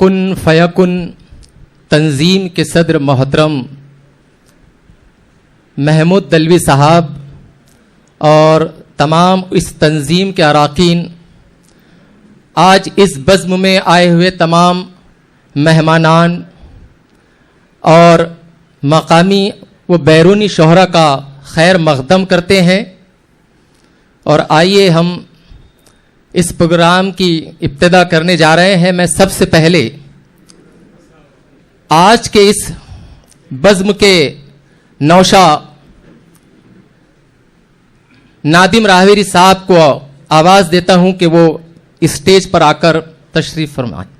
कुन फयकुन तंजीम के सदर मोहतरम महमूद दलवी साहब और तमाम इस तंजीम के अराकीन, आज इस बज़्म में आए हुए तमाम मेहमानान और मकामी व बैरूनी शोहरा का खैर मक़दम करते हैं। और आइए हम इस प्रोग्राम की इब्तिदा करने जा रहे हैं। मैं सबसे पहले आज के इस बज़्म के नौशा नादिम राहवेरी साहब को आवाज़ देता हूं कि वो स्टेज पर आकर तशरीफ फरमाएं।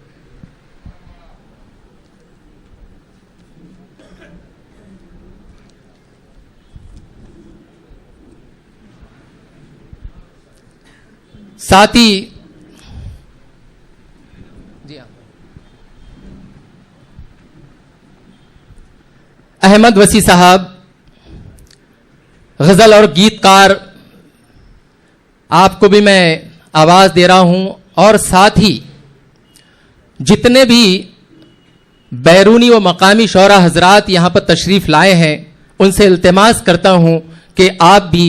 साथ ही जी हाँ, अहमद वसी साहब गजल और गीतकार, आपको भी मैं आवाज दे रहा हूं। और साथ ही जितने भी बैरूनी व मकामी शोरा हजरात यहां पर तशरीफ लाए हैं, उनसे इल्तिमास करता हूं कि आप भी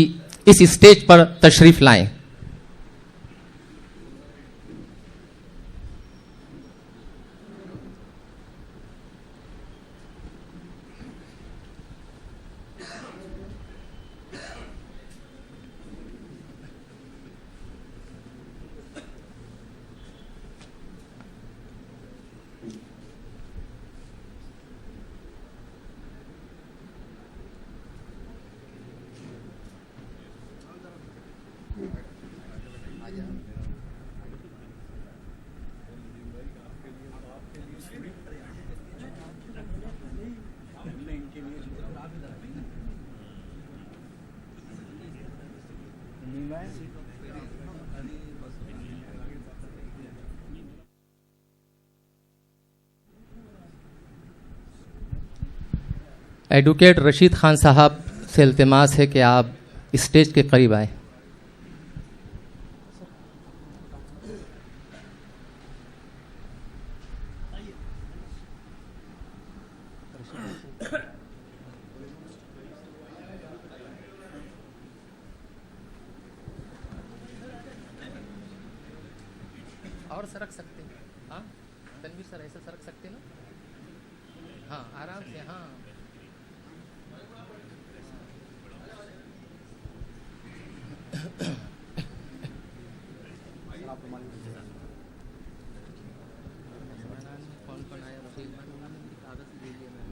इस स्टेज पर तशरीफ लाएं। एडवोकेट रशीद खान साहब से इल्तिमास है कि आप स्टेज के करीब आए। और सरक सकते हैं, हाँ तनवीर सर, ऐसे सरक सकते हैं ना, हाँ आराम से, हाँ कौन कौन आया कागज ले लिया मैं।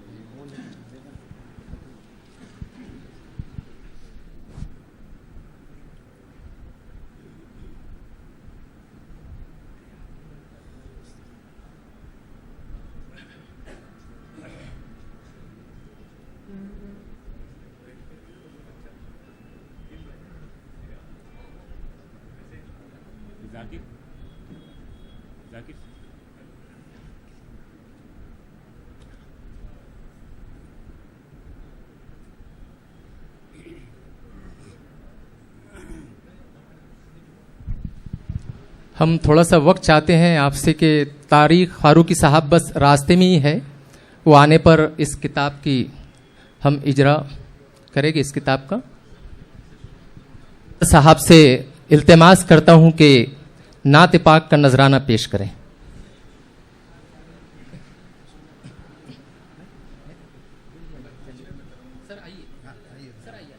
जाकिर जाकिर हम थोड़ा सा वक्त चाहते हैं आपसे कि तारिक फारूकी साहब बस रास्ते में ही है, वो आने पर इस किताब की हम इजरा करेंगे। इस किताब का साहब से इल्तिमास करता हूं कि नात पाक का नजराना पेश करें। सर आइए, सर आइए,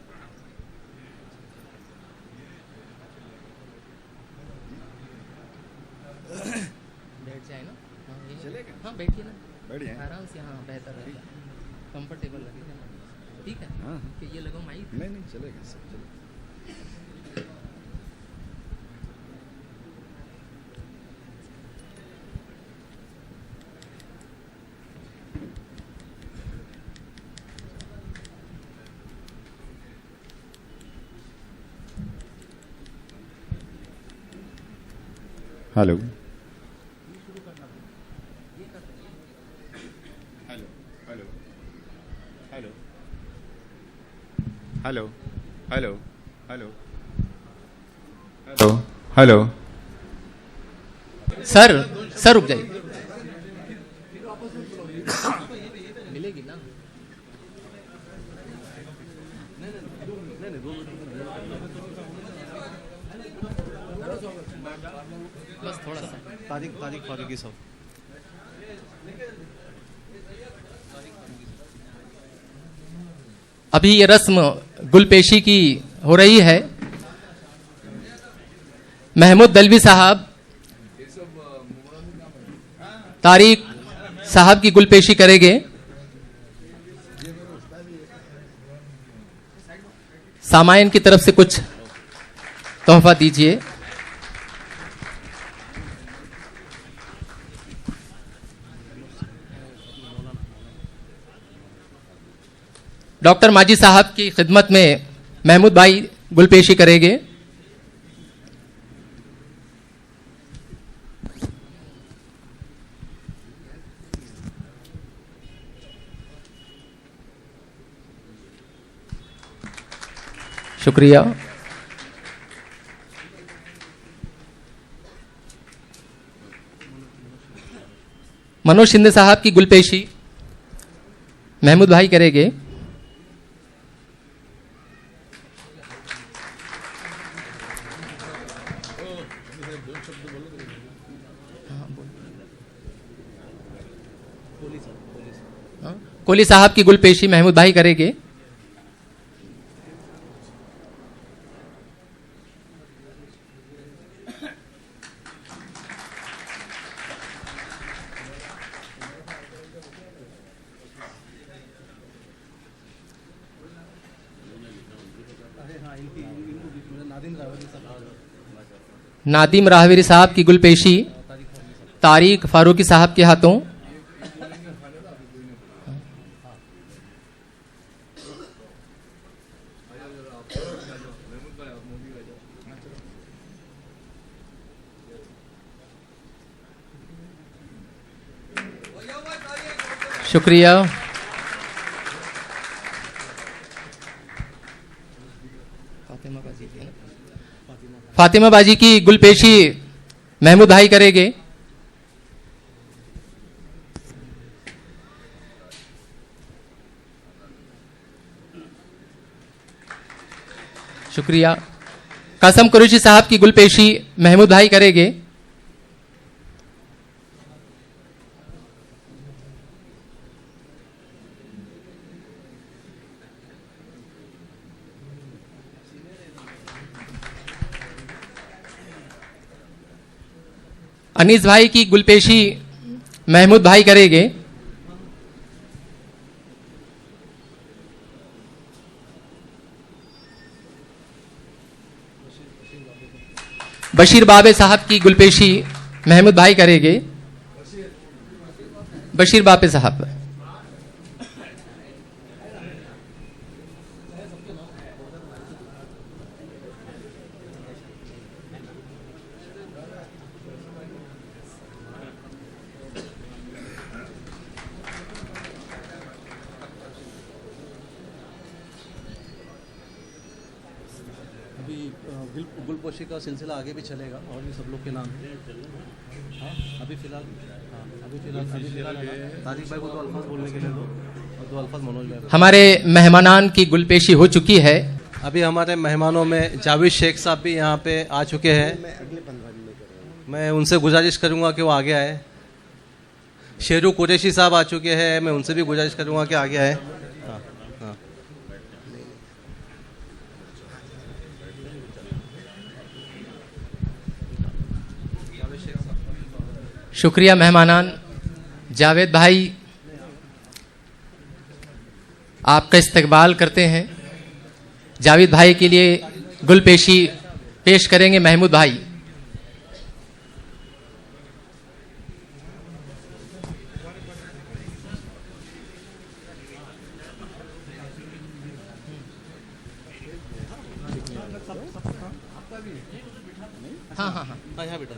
बैठ जाए ना, चलेगा, हाँ बैठिए ना, बैठ जाए आराम से, हाँ बेहतर है, कंफर्टेबल लगेगा ना, ठीक है, हाँ कि ये लगो माइक, नहीं चलेगा सर, चलेगा। Hello hello hello hello hello hello hello hello hello sir रुक जाइए। बस थोड़ा सा तारिक फारूकी साहब। अभी ये रस्म गुलपेशी की हो रही है। महमूद दलवी साहब तारिक साहब की गुलपेशी करेंगे। सामाइन की तरफ से कुछ तोहफा दीजिए। डॉक्टर माजी साहब की खिदमत में महमूद भाई गुलपेशी करेंगे। शुक्रिया। मनोज शिंदे साहब की गुलपेशी महमूद भाई करेंगे। कोहली साहब की गुलपेशी महमूद भाई करेंगे। नादिम राहवेरी साहब की गुलपेशी तारिक फारूकी साहब के हाथों। शुक्रिया। फातिमा बाजी की गुलपेशी महमूद भाई करेंगे। शुक्रिया। कासम कुरैशी साहब की गुलपेशी महमूद भाई करेंगे। अनीस भाई की गुलपेशी महमूद भाई करेंगे। बशीर बाबे साहब की गुलपेशी महमूद भाई करेंगे। बशीर बाबे साहब। गुलपोशी का सिलसिला आगे भी चलेगा और भी सब लोग के नाम है। अभी फिलहाल तारिक भाई को 2 अल्फाज बोलने के लिए दो और 2 अल्फाज मनोज भाई। हमारे मेहमानान की गुलपेशी हो चुकी है। अभी हमारे मेहमानों में जावेद शेख साहब भी यहाँ पे आ चुके हैं। मैं उनसे गुजारिश करूँगा कि वो आगे आए। शेरू कुरैशी साहब आ चुके हैं, मैं उनसे भी गुजारिश करूँगा कि आगे आए। शुक्रिया मेहमानान। जावेद भाई आपका इस्तकबाल करते हैं। जावेद भाई के लिए गुलपेशी पेश करेंगे महमूद भाई। हाँ हाँ हाँ यहाँ बेटा।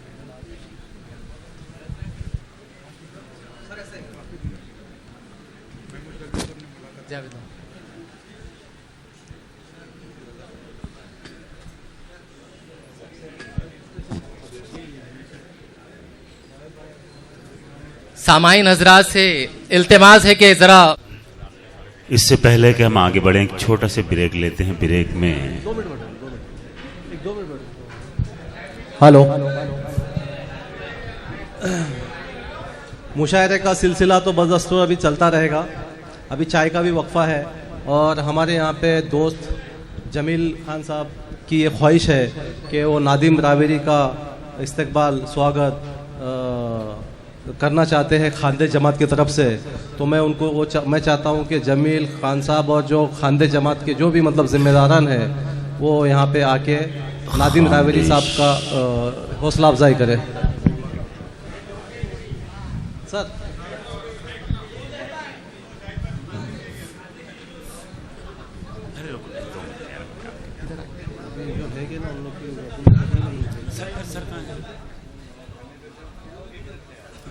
जावेद सामाइन हजरात से इल्तिमास है कि जरा इससे पहले कि हम आगे बढ़ें एक छोटा से ब्रेक लेते हैं। ब्रेक में हेलो। मुशायरे का सिलसिला तो बदस्तूर अभी चलता रहेगा। अभी चाय का भी वक्फा है और हमारे यहाँ पे दोस्त जमील खान साहब की ये ख्वाहिश है कि वो नादिम रावेरी का इस्तकबाल स्वागत करना चाहते हैं खानदे जमात की तरफ से। तो मैं उनको मैं चाहता हूँ कि जमील खान साहब और जो खानदे जमात के जो भी मतलब जिम्मेदारान हैं वो यहाँ पे आके नादिम रावेरी साहब का हौसला अफजाई करें। सर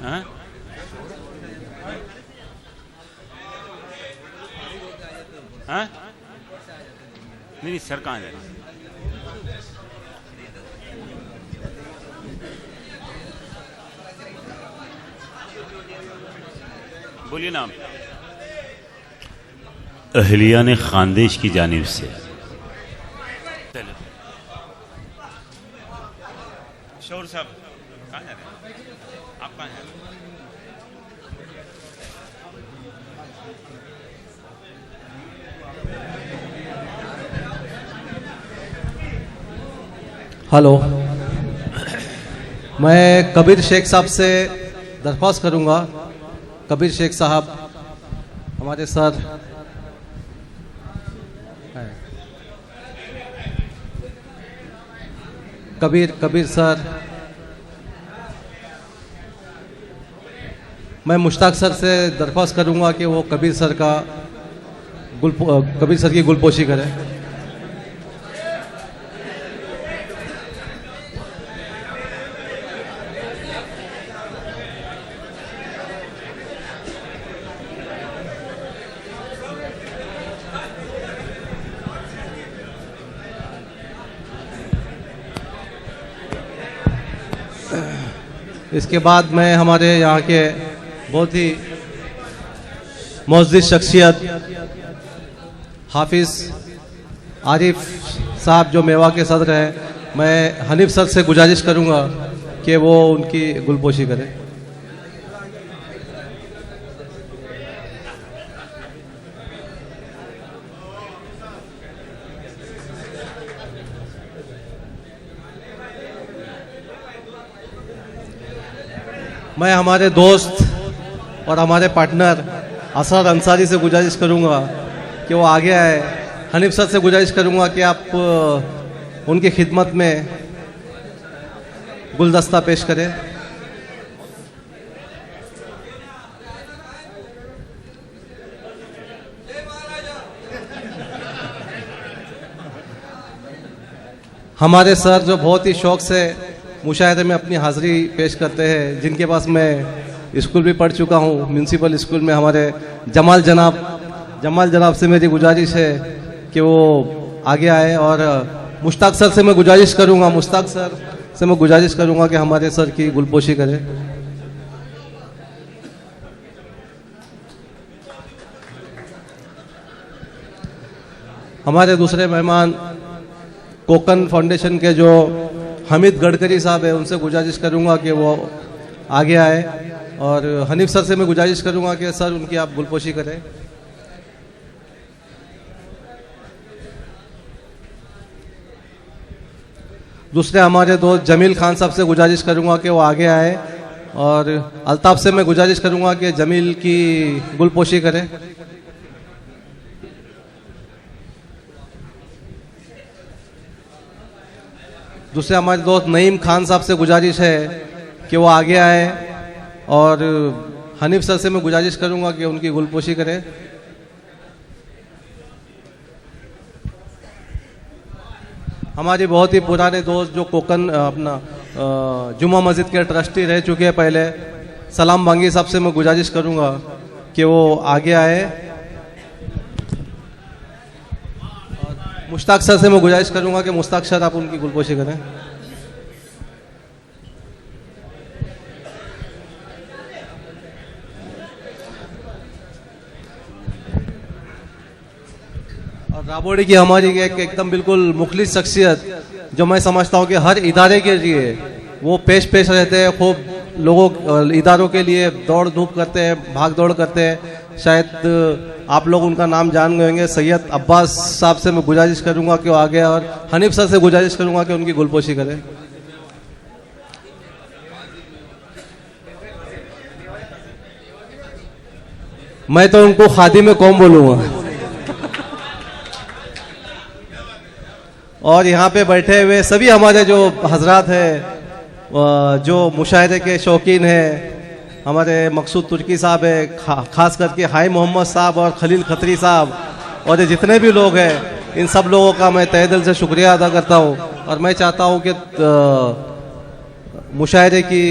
हाँ? हाँ? नहीं सर कहाँ है? बोलिए नाम। अहलिया ने खानदेश की जानिब से शौर साहब कहाँ जा रहे हैं? आप कहाँ हैं? हेलो। मैं कबीर शेख साहब से दरख्वास्त करूंगा। कबीर शेख साहब हमारे सर हैं। कबीर सर, मैं मुश्ताक सर से दरख्वास्त करूंगा कि वो कबीर सर की गुलपोशी करें। इसके बाद मैं हमारे यहाँ के बहुत ही मुअज़्ज़िज़ शख्सियत हाफिज़ आरिफ साहब जो मेवा के सदर हैं, मैं हनीफ सर से गुजारिश करूँगा कि वो उनकी गुलपोशी करें। मैं हमारे दोस्त और हमारे पार्टनर असर अंसारी से गुजारिश करूंगा कि वो आगे आए। हनीफ सर से गुजारिश करूंगा कि आप उनकी खिदमत में गुलदस्ता पेश करें। हमारे सर जो बहुत ही शौक से मुशाहिदे में अपनी हाज़िरी पेश करते हैं, जिनके पास मैं स्कूल भी पढ़ चुका हूँ, म्यूनसिपल स्कूल में, हमारे जमाल जनाब से मेरी गुजारिश है कि वो आगे आए। और मुश्ताक सर से मैं गुजारिश करूँगा कि हमारे सर की गुलपोशी करें। हमारे दूसरे मेहमान कोकन फाउंडेशन के जो हमीद गडकरी साहब है, उनसे गुजारिश करूंगा कि वो आगे आए। और हनीफ सर से मैं गुजारिश करूंगा कि सर उनकी आप गुलपोशी करें। दूसरे हमारे दोस्त जमील खान साहब से गुजारिश करूंगा कि वो आगे आए। और अल्ताफ से मैं गुजारिश करूंगा कि जमील की गुलपोशी करें। दूसरे हमारे दोस्त नईम खान साहब से गुजारिश है कि वो आगे आए। और हनीफ सर से मैं गुजारिश करूंगा कि उनकी गुलपोशी करें। हमारे बहुत ही पुराने दोस्त जो कोकन अपना जुमा मस्जिद के ट्रस्टी रह चुके हैं पहले, सलाम बांगी साहब से मैं गुजारिश करूंगा कि वो आगे आए। मुश्ताक सर से मैं गुजारिश करूंगा कि मुश्ताक सर आप उनकी गुलपोशी करें। और राबोड़ी की हमारी एकदम बिल्कुल मुखलिस शख्सियत जो मैं समझता हूँ कि हर इदारे के लिए वो पेश रहते हैं, खूब लोगों इदारों के लिए दौड़ धूप करते हैं, भाग दौड़ करते हैं। शायद आप लोग उनका नाम जान गए होंगे। सैयद अब्बास साहब से मैं गुजारिश करूंगा कि वो आगे, और हनीफ सर से गुजारिश करूंगा कि उनकी गुलपोशी करें। मैं तो उनको खादिम कौम बोलूंगा। और यहाँ पे बैठे हुए सभी हमारे जो हजरात हैं, जो मुशायरे के शौकीन हैं, हमारे मकसूद तुर्की साहब है, खास करके हाई मोहम्मद साहब और खलील खत्री साहब, और ये जितने भी लोग हैं, इन सब लोगों का मैं तहे दिल से शुक्रिया अदा करता हूँ। और मैं चाहता हूँ कि मुशायरे की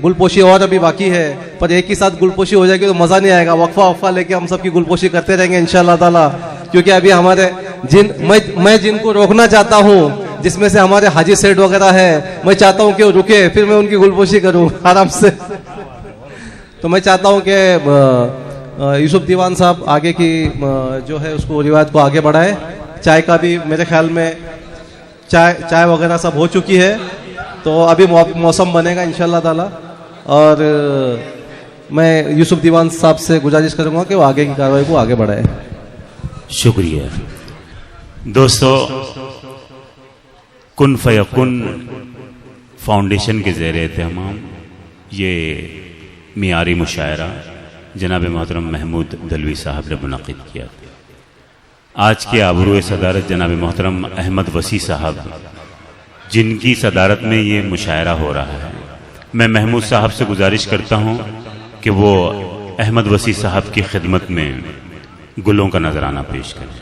गुलपोशी और अभी बाकी है, पर एक ही साथ गुलपोशी हो जाएगी तो मज़ा नहीं आएगा। वक्फा लेके हम सबकी गुलपोशी करते रहेंगे इंशाअल्लाह ताला, क्योंकि अभी हमारे मैं जिनको रोकना चाहता हूँ, जिसमें से हमारे हाजी सेठ वगैरह है, मैं चाहता हूँ कि वो रुके, फिर मैं उनकी गुलपोशी करूँ आराम से। तो मैं चाहता हूँ कि यूसुफ दीवान साहब आगे की जो है उसको रिवायत को आगे बढ़ाए। चाय का भी मेरे ख्याल में चाय वगैरह सब हो चुकी है, तो अभी मौसम बनेगा इंशाअल्लाह ताला। और मैं यूसुफ दीवान साहब से गुजारिश करूँगा कि वो आगे की कार्रवाई को आगे बढ़ाए। शुक्रिया दोस्तों। कुन फयकुन फाउंडेशन के ज़ेर एहतमाम ये मियारी मुशायरा जनाब मोहतरम महमूद दलवी साहब ने मुनक़िद किया। आज के आबरूए सदारत जनाब मोहतरम अहमद वसी साहब, जिनकी सदारत में ये मुशायरा हो रहा है, मैं महमूद साहब से गुजारिश करता हूँ कि वो अहमद वसी साहब की खिदमत में गुलों का नजराना पेश करें।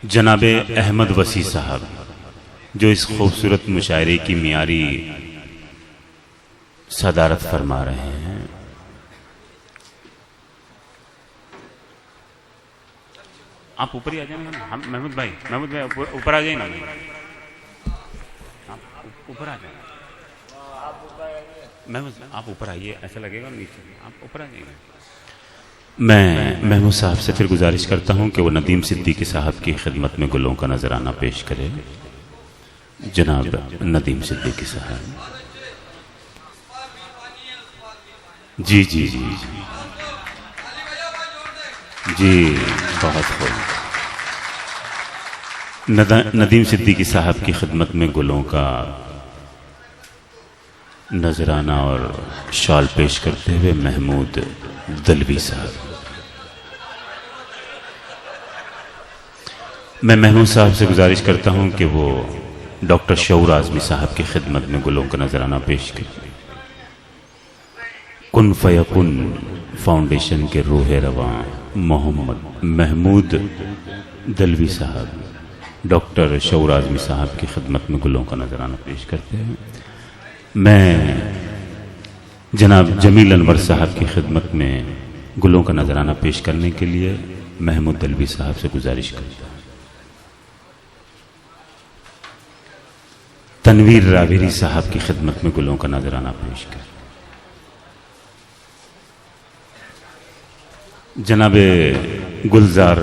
जनाब अहमद वसी साहब जो इस खूबसूरत मुशायरे की मियारी सदारत फरमा रहे हैं, आप ऊपर ही आ जाए ना। हम महमूद भाई ऊपर आ जाए ना, आप ऊपर आ जाए। महमूद आप ऊपर आइए, ऐसा लगेगा नीचे, आप ऊपर आ जाइए। मैं महमूद साहब से फिर गुजारिश करता हूं कि वो नदीम सिद्दीकी साहब की खिदमत में गुलों का नजराना पेश करे। जनाब नदीम सिद्दीकी साहब। जी जी जी जी जी, बहुत खूब। नदीम सिद्दीकी साहब की खिदमत में गुलों का नजराना और शॉल पेश करते हुए महमूद दलवी साहब। मैं महमूद साहब से गुजारिश करता हूं कि वो डॉक्टर शऊर आज़मी साहब की खिदमत में गुलों का नजराना पेश करें। कुन फयकुन फाउंडेशन के रूह रवां मोहम्मद महमूद दलवी साहब डॉक्टर शऊर आज़मी साहब की खिदमत में गुलों का नजराना पेश करते हैं। मैं जनाब जमील अनवर साहब की खिदमत में गुलों का नजराना पेश करने के लिए महमूद दलवी साहब से गुजारिश करता हूं। तनवीर रावेरी साहब की खिदमत में गुलों का नजराना पेश कर। जनाब गुलजार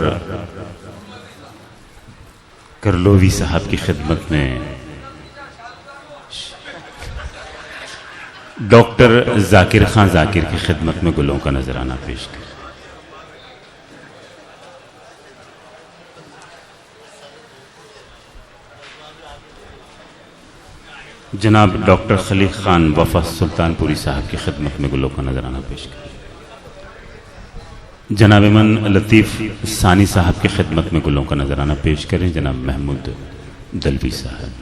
करलोवी साहब की खिदमत में डॉक्टर जाकिर खान जाकिर की खिदमत में गुलों का नजराना पेश कर। जनाब डॉक्टर खलील खान वफा सुल्तानपुरी साहब की खिदमत में गुलों का नजराना पेश कर। जनाब मन लतीफ़ सानी साहब की खिदमत में गुलों का नजराना पेश करें। जनाब महमूद दलवी साहब।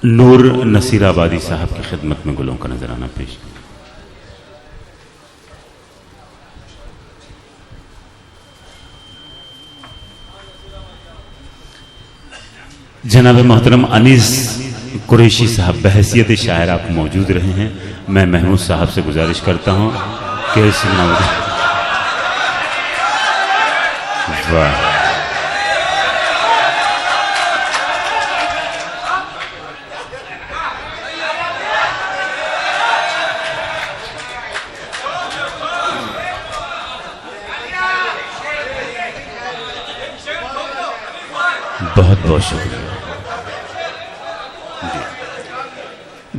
नूर नसीराबादी साहब की खिदमत में गुलों का नजराना पेश करें। जनाब मोहतरम अनीस कुरैशी साहब बहैसियत शायर आप मौजूद रहे हैं। मैं महमूद साहब से गुजारिश करता हूं कि वाह बहुत बहुत शुक्रिया जी,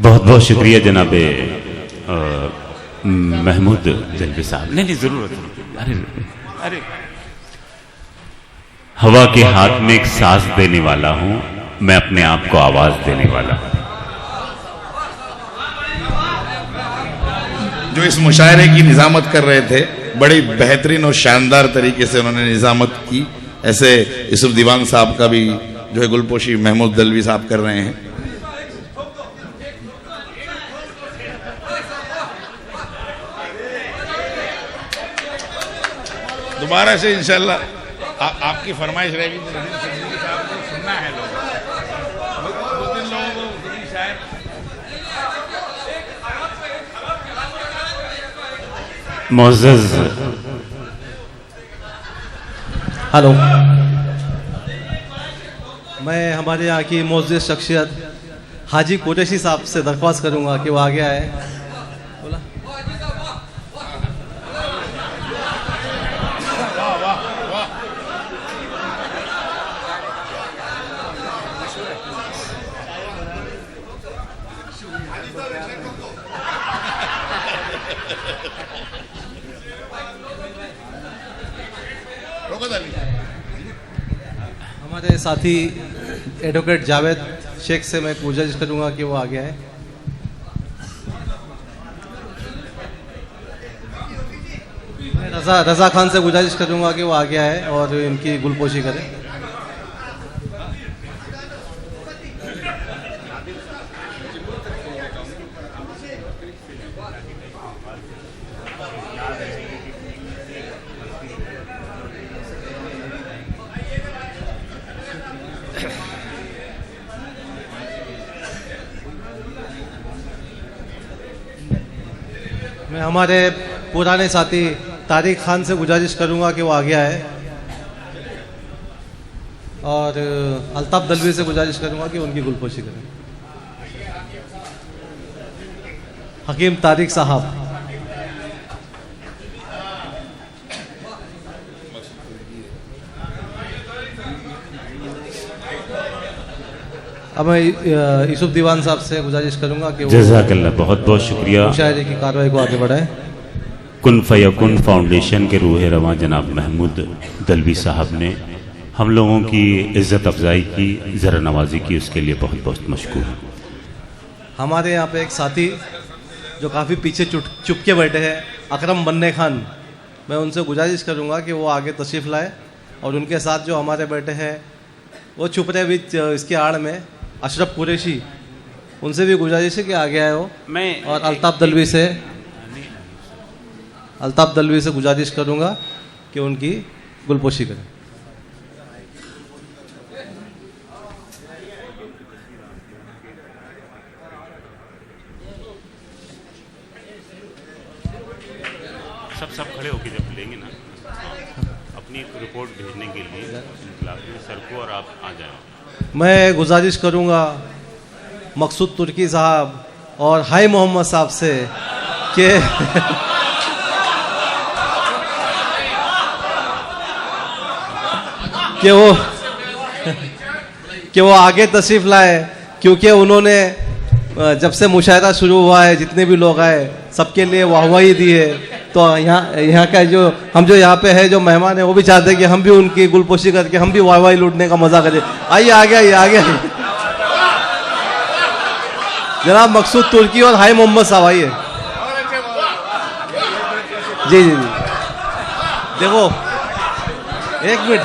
बहुत बहुत शुक्रिया जनाब महमूद दलवी साहब। नहीं ज़रूरत, अरे अरे हवा के हाथ में एक सांस देने वाला हूं, मैं अपने आप को आवाज देने वाला हूं। जो इस मुशायरे की निजामत कर रहे थे, बड़ी बेहतरीन और शानदार तरीके से उन्होंने निजामत की। ऐसे यूसुफ दीवान साहब का भी जो है गुलपोशी महमूद दलवी साहब कर रहे हैं। दोबारा से इंशाल्लाह आपकी फरमाइश रहेगी, साहब को सुनना है लोगों, दो तीन लोगों को शायद। मोअज़्ज़ज़ हेलो, मैं हमारे यहाँ की मोअज़्ज़ज़ शख्सियत हाजी कुरैशी साहब से दरख्वास्त करूँगा कि वो आगे आए। बोला हमारे साथी एडवोकेट जावेद शेख से मैं गुजारिश करूंगा कि वो आगे आए। मैं रजा खान से गुजारिश करूंगा कि वो आगे आए और इनकी गुलपोशी करें। मैं हमारे पुराने साथी तारिक खान से गुजारिश करूंगा कि वो आगे आए और अल्ताफ दलवी से गुजारिश करूंगा कि उनकी गुलपोशी करें। हकीम तारिक साहब, अब मैं यूसुफ दीवान साहब से गुजारिश करूंगा कि जज़ाकल्लाह, बहुत बहुत शुक्रिया। मुशायरे की कार्रवाई को आगे बढ़ाएं। कुन फयकुन फाउंडेशन के रूह रवां जनाब महमूद दलवी साहब ने हम लोगों की इज़्ज़त अफजाई की, ज़रा नवाजी की, उसके लिए बहुत बहुत मशकूर। हमारे यहाँ पे एक साथी जो काफ़ी पीछे चुप के बैठे हैं, अकरम बन्ने खान, मैं उनसे गुजारिश करूँगा कि वो आगे तशरीफ़ लाए। और उनके साथ जो हमारे बैठे हैं वो छुप रहे बीच इसके आड़ में अशरफ कुरैशी, उनसे भी गुजारिश है कि आगे आए हो। मैं और अल्ताफ दलवी से गुजारिश करूँगा कि उनकी गुलपोशी करें। सब खड़े होकर जब लेंगे ना अपनी रिपोर्ट भेजने के लिए सर को, और आप आ जाए। मैं गुजारिश करूँगा मकसूद तुर्की साहब और हाई मोहम्मद साहब से कि वो आगे तशरीफ़ लाए, क्योंकि उन्होंने जब से मुशायरा शुरू हुआ है जितने भी लोग आए सबके लिए वाहवाही दी है। तो यहाँ का जो हम जो यहाँ पे है जो मेहमान है वो भी चाहते हैं कि हम भी उनकी गुलपोशी करके हम भी वाहवाही लूटने का मजा करें। आइए आगे आइए जनाब मकसूद तुर्की और हाई मोहम्मद साहब आइए। जी जी जी, देखो एक मिनट,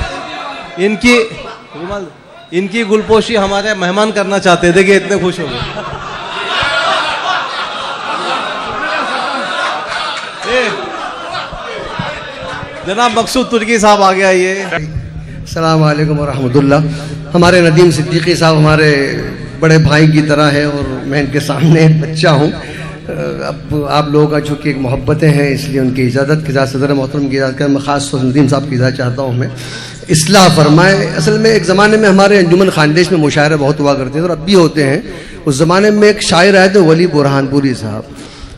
इनकी गुलपोशी हमारे मेहमान करना चाहते हैं। देखिए इतने खुश हो गए। जनाब मकसूद तुर्की साहब आगे आइए। अस्सलाम वालेकुम वरहमतुल्लाह। हमारे नदीम सिद्दीकी साहब हमारे बड़े भाई की तरह है और मैं इनके सामने एक बच्चा हूँ। अब आप लोगों का चूँकि एक मोहब्बतें हैं इसलिए उनकी इजाज़त के साथ सदर मोहतरम की इजाज़त कर मैं ख़ास तौर से नदीम साहब की इजाज़त चाहता हूँ। मैं इस्लाह फरमाए। असल में एक ज़माने में हमारे अंजुमन खानदेश में मुशायरे बहुत हुआ करते थे और अब भी होते हैं। उस ज़माने में एक शायर आए थे वली बुरहानपुरी साहब,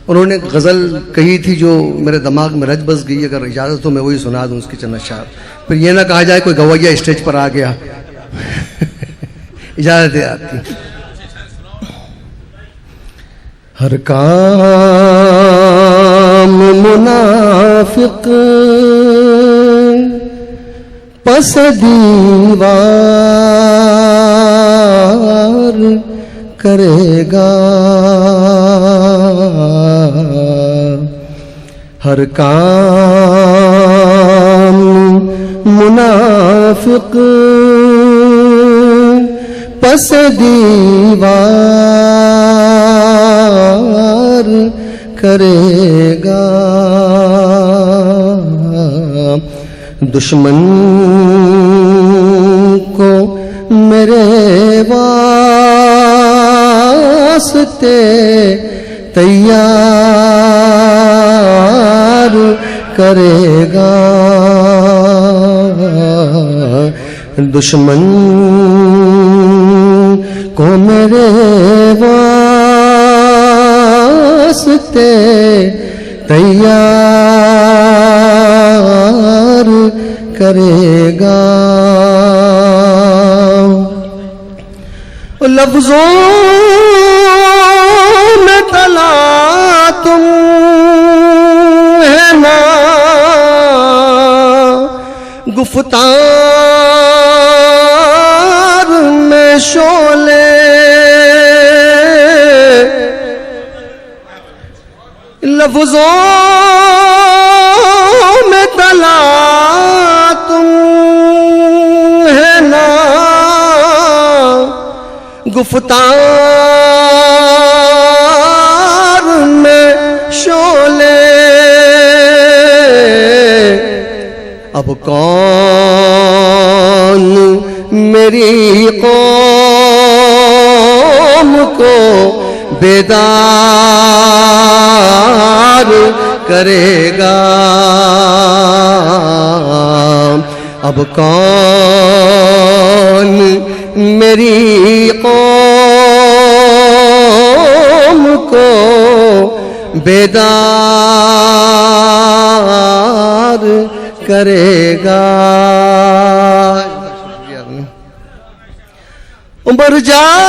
उन्होंने एक गज़ल कही थी जो मेरे दिमाग में रच बस गई। अगर इजाज़त हो मैं वही सुना दूँ उसकी चंद अशआर, फिर ये ना कहा जाए कोई गवैया स्टेज पर आ गया। इजाजत है आपकी। हर काम मुनाफिक पस दीवार करेगा, हर काम मुनाफिक पस दीवार करेगा। दुश्मन को मेरे वास्ते तैयार करेगा, दुश्मन को मेरे वास्ते तैयार करेगा। लफ्जों में तला तुम है ना, गुफ्तार में शोले, लफ्जों में तला तुम है ना, गुफ्तार में शोले। अब कौन मेरी कौम को बेदार करेगा, अब कौन मेरी कौम को बेदार करेगा। मर जाएगा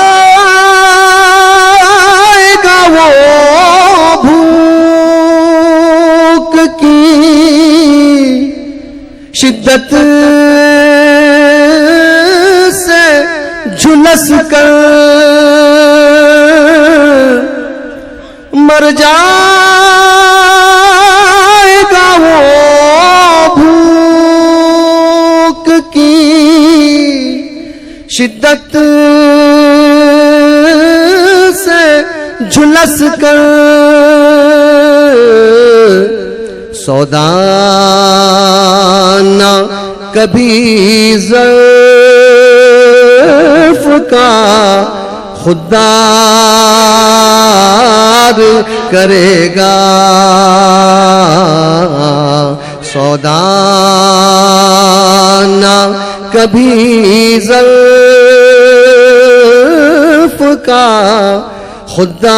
वो भूख की शिद्दत से झुलस कर, मर जाएगा वो भूख की शिद्दत से झुलस कर। सौदाना कभी ज़र्फ का खुददार करेगा, सौदाना कभी ज़र्फ का खुददार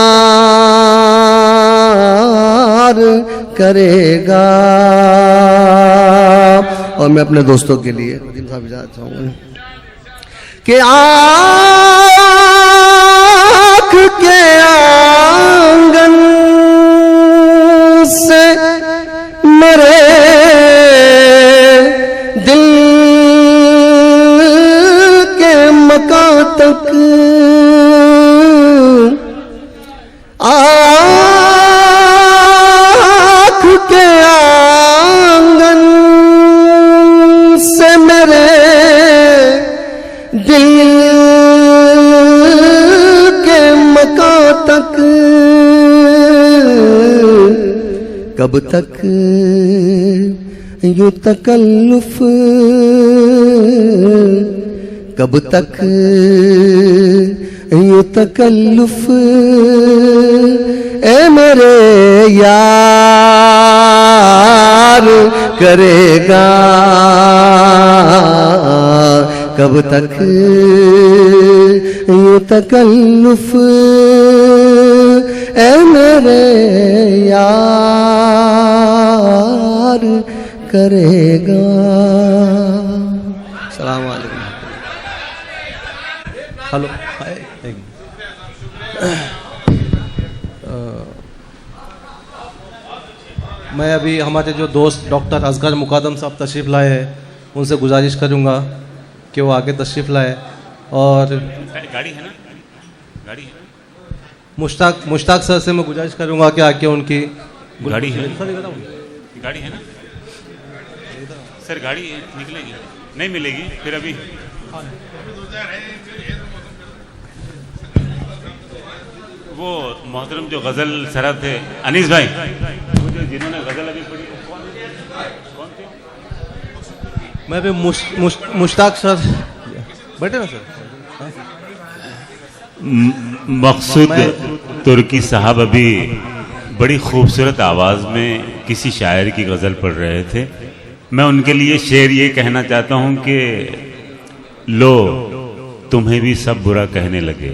करेगा। और मैं अपने दोस्तों के लिए नदीम साहब इजाज़त चाहूँगा कि आँख के आंगन से मेरे दिल के मकान तक, आँख के आंगन से मेरे दिल के मकान तक, कब तक यूं तकल्लुफ, कब तक यूं तकल्लुफ ए मेरे यार करेगा, कब तक यूं तकल्लुफ ए मेरे यार करेगा। अस्सलाम वालेकुम। हेलो मैं अभी हमारे जो दोस्त डॉक्टर असगर मुकादम साहब तशरीफ़ लाए हैं, उनसे गुजारिश करूंगा कि वो आगे तशरीफ़ लाए। और गाड़ी है ना, गाड़ी है, मुश्ताक सर से मैं गुजारिश करूंगा कि आके उनकी गाड़ी है, गाड़ी है ना सर, गाड़ी निकलेगी नहीं मिलेगी फिर अभी। वो मोहतरम जो गज़ल सरद थे अनीस भाई, जिन्होंने गज़ल अभी पढ़ी कौन थे? मैं भी मुश्ताक सर बैठे ना सर। मकसूद तुर्की साहब अभी बड़ी खूबसूरत आवाज़ में किसी शायर की गज़ल पढ़ रहे थे। मैं उनके लिए शेर ये कहना चाहता हूँ कि लो तुम्हें भी सब बुरा कहने लगे,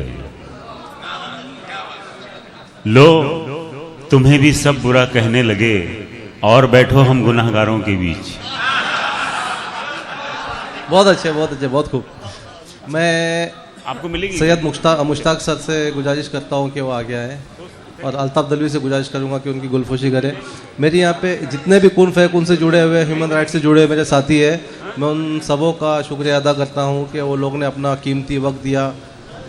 लो तुम्हें भी सब बुरा कहने लगे, और बैठो हम गुनाहगारों के बीच। बहुत अच्छे, बहुत खूब। मैं आपको मिलेगी सैयद मुश्ताक सर से गुजारिश करता हूँ कि वो आ गया है, और अल्ताफ़ दलवी से गुजारिश करूँगा कि उनकी गुलफोशी करे। मेरे यहाँ पे जितने भी कुन फैकुन से जुड़े हुए, ह्यूमन राइट्स से जुड़े हुए मेरे साथी हैं, मैं उन सबों का शुक्रिया अदा करता हूँ कि वो लोग ने अपना कीमती वक्त दिया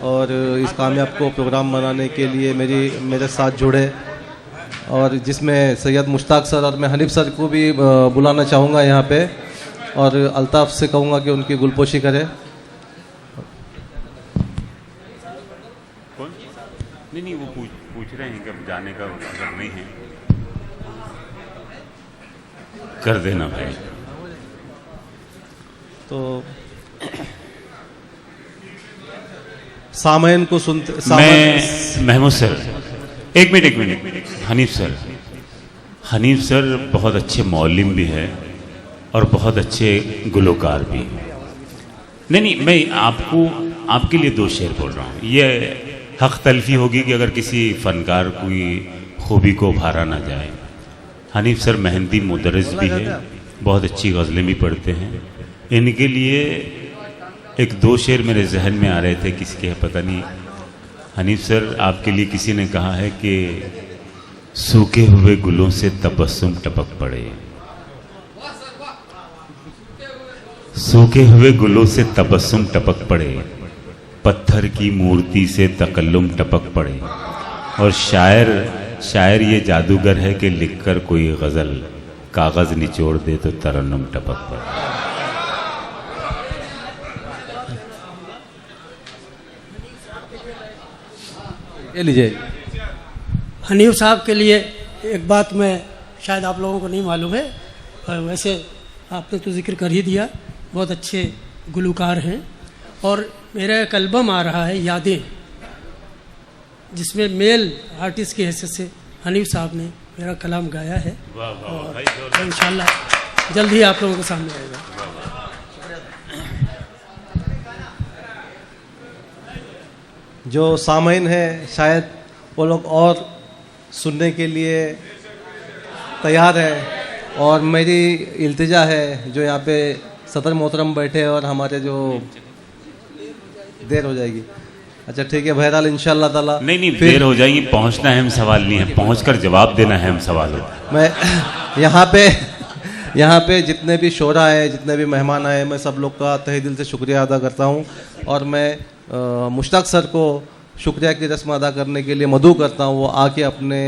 और इस कामयाब को प्रोग्राम बनाने के लिए मेरे साथ जुड़े, और जिसमें सैयद मुश्ताक सर और मैं हनीफ सर को भी बुलाना चाहूँगा यहाँ पे, और अल्ताफ़ से कहूँगा कि उनकी गुलपोशी करे। नहीं वो पूछ रहे हैं कि अब जाने का अगर नहीं है कर देना भाई। तो सामयन को सुनते मैं महमूद सर एक मिनट हनीफ सर बहुत अच्छे मौलिम भी है और बहुत अच्छे गुलकार भी। नहीं मैं आपके लिए दो शेर बोल रहा हूँ। ये हक तलफी होगी कि अगर किसी फ़नकार की खूबी को उभारा ना जाए। हनीफ सर मेहंदी मुदर्रिस भी है, बहुत अच्छी गज़लें भी पढ़ते हैं। इनके लिए एक दो शेर मेरे जहन में आ रहे थे, किसके है पता नहीं। हनीफ सर आपके लिए किसी ने कहा है कि सूखे हुए गुलों से तबस्सुम टपक पड़े, सूखे हुए गुलों से तबस्सुम टपक पड़े, पत्थर की मूर्ति से तकल्लुम टपक पड़े, और शायर ये जादूगर है कि लिखकर कोई गज़ल कागज़ निचोड़ दे तो तरन्नुम टपक पड़े। ये लीजिए। हनीफ साहब के लिए एक बात मैं शायद आप लोगों को नहीं मालूम है, वैसे आपने तो जिक्र कर ही दिया, बहुत अच्छे गुलकार हैं। और मेरा एक एल्बम आ रहा है यादें, जिसमें मेल आर्टिस्ट की हैसियत से हनीफ साहब ने मेरा कलाम गाया है, और इंशाल्लाह जल्द ही आप लोगों के सामने आएगा। जो सामईन है शायद वो लोग और सुनने के लिए तैयार है, और मेरी इल्तिजा है जो यहाँ पे सदर मोहतरम बैठे और हमारे जो देर हो जाएगी। अच्छा ठीक है, बहरहाल इंशाअल्लाह ताला नहीं देर हो जाएगी, पहुँचना अहम सवाल नहीं है, पहुँचकर जवाब देना अहम सवाल होता है। मैं यहाँ पे जितने भी शोरा है, जितने भी मेहमान आए, मैं सब लोग का तहे दिल से शुक्रिया अदा करता हूँ, और मैं मुश्ताक सर को शुक्रिया की रस्म अदा करने के लिए मदऊ करता हूँ, वो आके अपने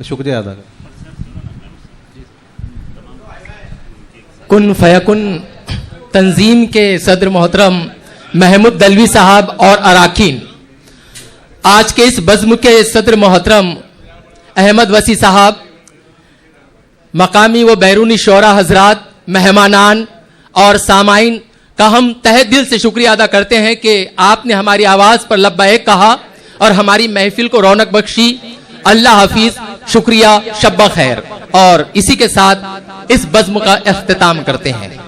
शुक्रिया अदा करें। कुन फयकुन तंजीम के सदर मोहतरम महमूद दलवी साहब और अराकीन, आज के इस बज़्म के सदर मोहतरम अहमद वसी साहब, मकामी व बैरूनी शोरा हजरात, मेहमानान और सामाइन का हम तहे दिल से शुक्रिया अदा करते हैं कि आपने हमारी आवाज़ पर लब्बैक कहा और हमारी महफिल को रौनक बख्शी। अल्लाह हाफिज, शुक्रिया, शब्बा खैर। और इसी के साथ इस बज़्म का इख्तिताम करते हैं।